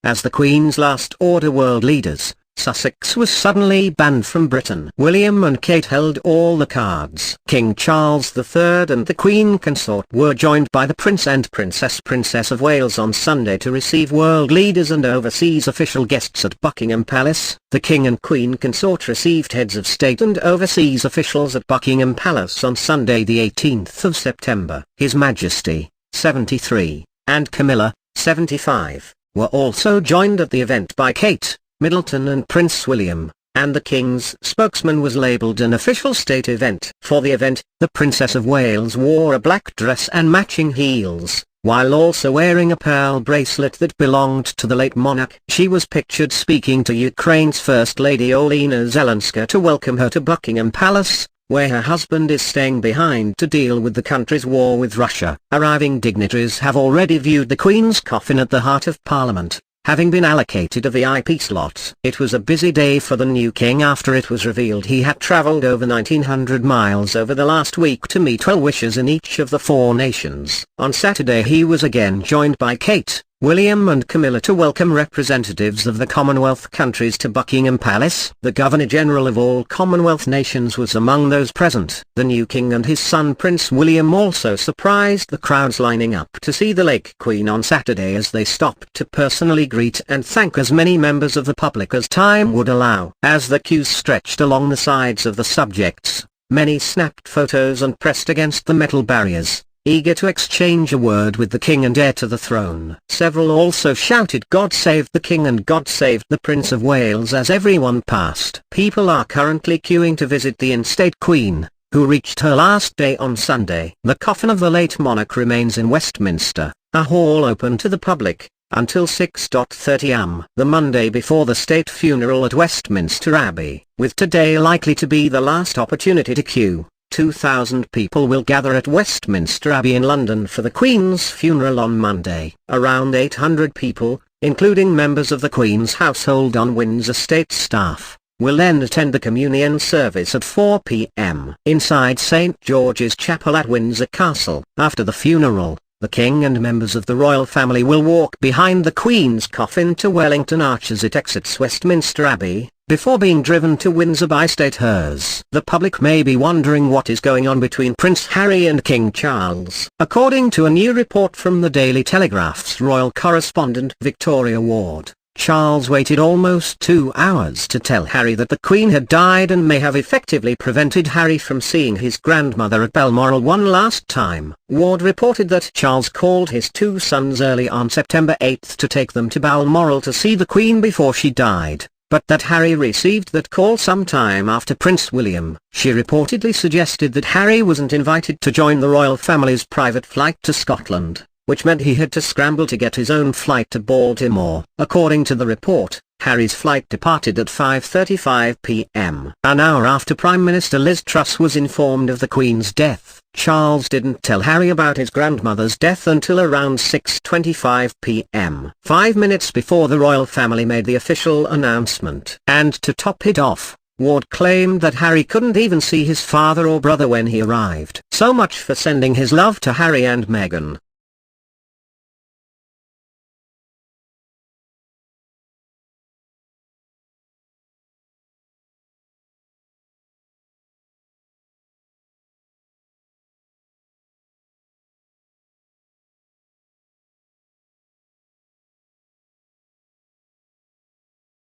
As the Queen's last order world leaders, Sussex was suddenly banned from Britain. William and Kate held all the cards. King Charles III and the Queen Consort were joined by the Prince and Princess of Wales on Sunday to receive world leaders and overseas official guests at Buckingham Palace. The King and Queen Consort received heads of state and overseas officials at Buckingham Palace on Sunday the 18th of September. His Majesty, 73, and Camilla, 75, were also joined at the event by Kate Middleton and Prince William, and the King's spokesman was labelled an official state event. For the event, the Princess of Wales wore a black dress and matching heels, while also wearing a pearl bracelet that belonged to the late monarch. She was pictured speaking to Ukraine's First Lady Olena Zelenska to welcome her to Buckingham Palace, where her husband is staying behind to deal with the country's war with Russia. Arriving dignitaries have already viewed the Queen's coffin at the heart of Parliament, having been allocated a VIP slot. It was a busy day for the new king after it was revealed he had travelled over 1900 miles over the last week to meet well-wishers in each of the 4 nations. On Saturday he was again joined by Kate, William and Camilla to welcome representatives of the Commonwealth countries to Buckingham Palace. The Governor-General of all Commonwealth nations was among those present. The new king and his son Prince William also surprised the crowds lining up to see the late Queen on Saturday as they stopped to personally greet and thank as many members of the public as time would allow. As the queues stretched along the sides of the subjects, many snapped photos and pressed against the metal barriers, eager to exchange a word with the king and heir to the throne. Several also shouted "God save the King" and "God save the Prince of Wales" as everyone passed. People are currently queuing to visit the in-state Queen, who reached her last day on Sunday. The coffin of the late monarch remains in Westminster, a hall open to the public, until 6:30 am. The Monday before the state funeral at Westminster Abbey. With today likely to be the last opportunity to queue, 2,000 people will gather at Westminster Abbey in London for the Queen's funeral on Monday. Around 800 people, including members of the Queen's household on Windsor State staff, will then attend the communion service at 4 p.m. inside St. George's Chapel at Windsor Castle. After the funeral, the King and members of the royal family will walk behind the Queen's coffin to Wellington Arch as it exits Westminster Abbey, before being driven to Windsor by state hearse. The public may be wondering what is going on between Prince Harry and King Charles. According to a new report from the Daily Telegraph's royal correspondent Victoria Ward, Charles waited almost 2 hours to tell Harry that the Queen had died and may have effectively prevented Harry from seeing his grandmother at Balmoral one last time. Ward reported that Charles called his 2 sons early on September 8 to take them to Balmoral to see the Queen before she died, but that Harry received that call sometime after Prince William. She reportedly suggested that Harry wasn't invited to join the royal family's private flight to Scotland, which meant he had to scramble to get his own flight to Baltimore. According to the report, Harry's flight departed at 5:35 p.m. An hour after Prime Minister Liz Truss was informed of the Queen's death. Charles didn't tell Harry about his grandmother's death until around 6:25 p.m. 5 minutes before the royal family made the official announcement. And to top it off, Ward claimed that Harry couldn't even see his father or brother when he arrived. So much for sending his love to Harry and Meghan.